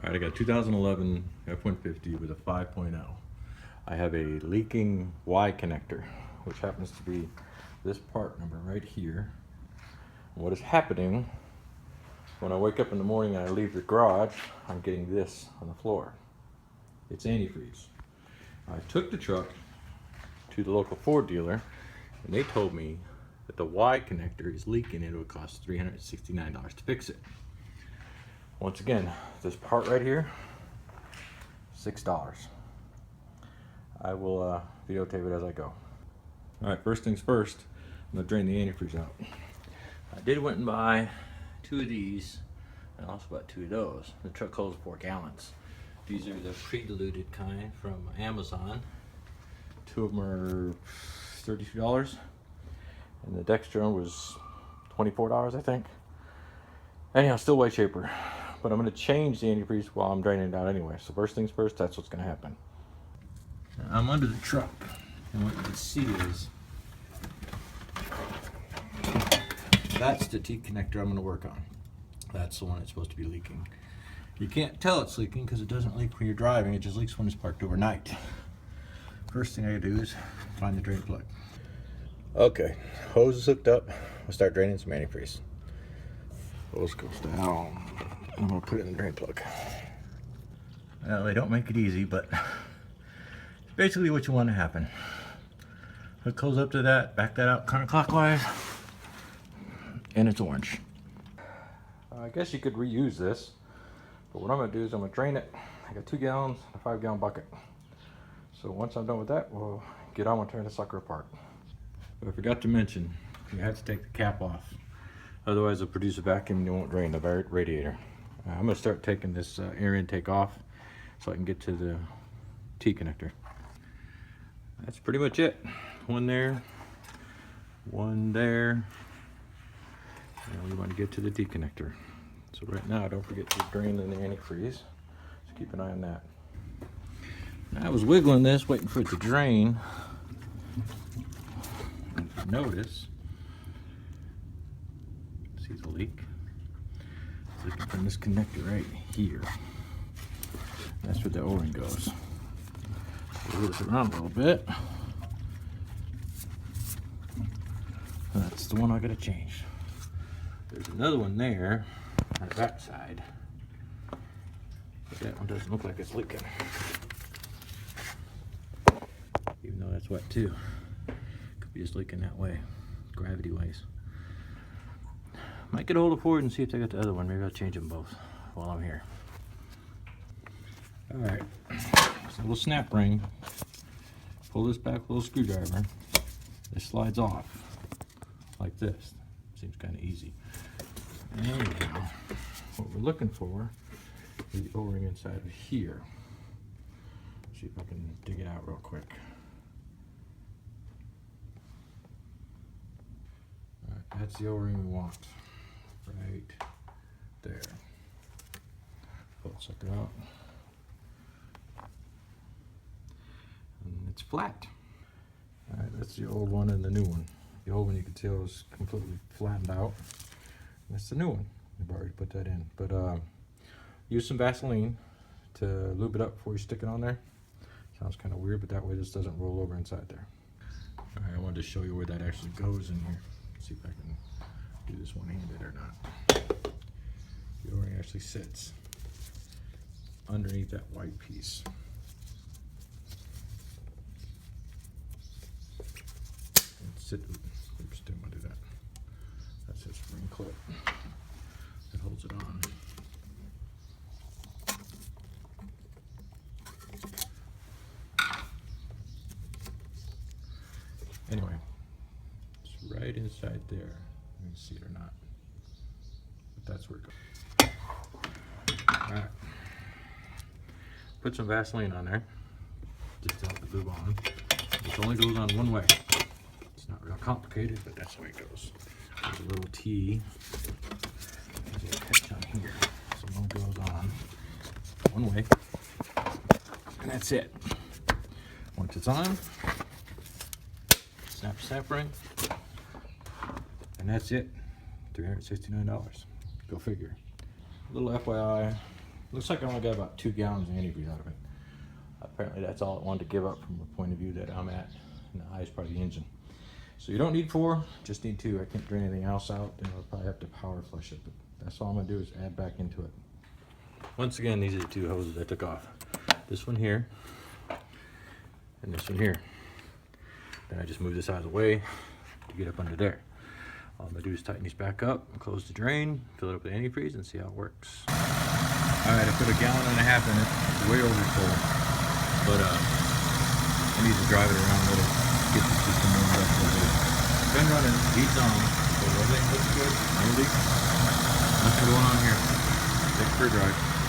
All right, I got 2011 F-150 with a 5.0. I have a leaking Y connector, which happens to be this part number right here. What is happening when I wake up in the morning and I leave the garage, I'm getting this on the floor. It's antifreeze. I took the truck to the local Ford dealer and they told me that the Y connector is leaking and it would cost $369 to fix it. Once again, this part right here, $6. I will videotape it as I go. All right, first things first, I'm gonna drain the antifreeze out. I did went and buy 2 of these and also bought 2 of those. The truck holds 4 gallons. These are the pre-diluted kind from Amazon. 2 of them are $32 and the Dextron was $24, I think. Anyhow, still way cheaper. But I'm going to change the antifreeze while I'm draining it out anyway. So first things first, that's what's going to happen. I'm under the truck, and what you can see is that's the T connector I'm going to work on. That's the one that's supposed to be leaking. You can't tell it's leaking because it doesn't leak when you're driving. It just leaks when it's parked overnight. First thing I do is find the drain plug. Okay, hose is hooked up. I'll start draining some antifreeze. Hose goes down. I'm gonna put it in the drain plug. Well, they don't make it easy, but it's basically what you want to happen. Hook goes up to that, back that out counterclockwise, and it's orange. I guess you could reuse this, but what I'm gonna do is I'm gonna drain it. I got 2 gallons, a 5-gallon bucket. So once I'm done with that, we'll get on and turn the sucker apart. But I forgot to mention, you have to take the cap off. Otherwise it'll produce a vacuum and it won't drain the radiator. I'm going to start taking this air intake off so I can get to the T connector. That's pretty much it. One there, one there, and we want to get to the T connector. So right now, don't forget to drain in the antifreeze. So keep an eye on that. Now, I was wiggling this, waiting for it to drain. And if you notice, see the leak? It's leaking from this connector right here. That's where the O-ring goes. So move this around a little bit. That's the one I gotta change. There's another one there on the back side, but that one doesn't look like it's leaking. Even though that's wet too. Could be just leaking that way, gravity ways. Might get a hold of Ford and see if they got the other one. Maybe I'll change them both while I'm here. All right, so a little snap ring. Pull this back with a little screwdriver. This slides off like this. Seems kind of easy. There we go. What we're looking for is the O-ring inside of here. See if I can dig it out real quick. All right, that's the O-ring we want. Right there. Pull it sucker out. And it's flat. Alright, that's the old one and the new one. The old one you can tell was completely flattened out. That's the new one. I've already put that in. But use some Vaseline to lube it up before you stick it on there. Sounds kind of weird, but that way this doesn't roll over inside there. Alright, I wanted to show you where that actually goes in here. See if I can do this one-handed or not. The O-ring actually sits underneath that white piece. Oops, didn't want to do that. That's a spring clip that holds it on. Anyway, it's right inside there. You can see it or not, but that's where it goes. All right, put some Vaseline on there just to help the lube on. This only goes on one way. It's not real complicated, but that's the way it goes. There's a little T. There's a catch on here. So it only goes on one way, and that's it. Once it's on, snap ring, and that's it. $369. Go figure. A little FYI, Looks like I only got about 2 gallons of antifreeze out of it. Apparently that's all it wanted to give up from the point of view that I'm at in the highest part of the engine. So you don't need 4, just need 2. I can't drain anything else out, and I'll probably have to power flush it, but that's all I'm gonna do is add back into it. Once again, these are the 2 hoses I took off. This one here, and this one here. Then I just move this out of the way to get up under there. All I'm gonna do is tighten these back up, close the drain, fill it up with antifreeze, and see how it works. All right, I put 1.5 gallons in it. It's way over full, but I need to drive it around a little, get the system warmed up a little bit. Been running, heat's on, so everything looks good, no leaks, nothing going on here. Take it for a drive.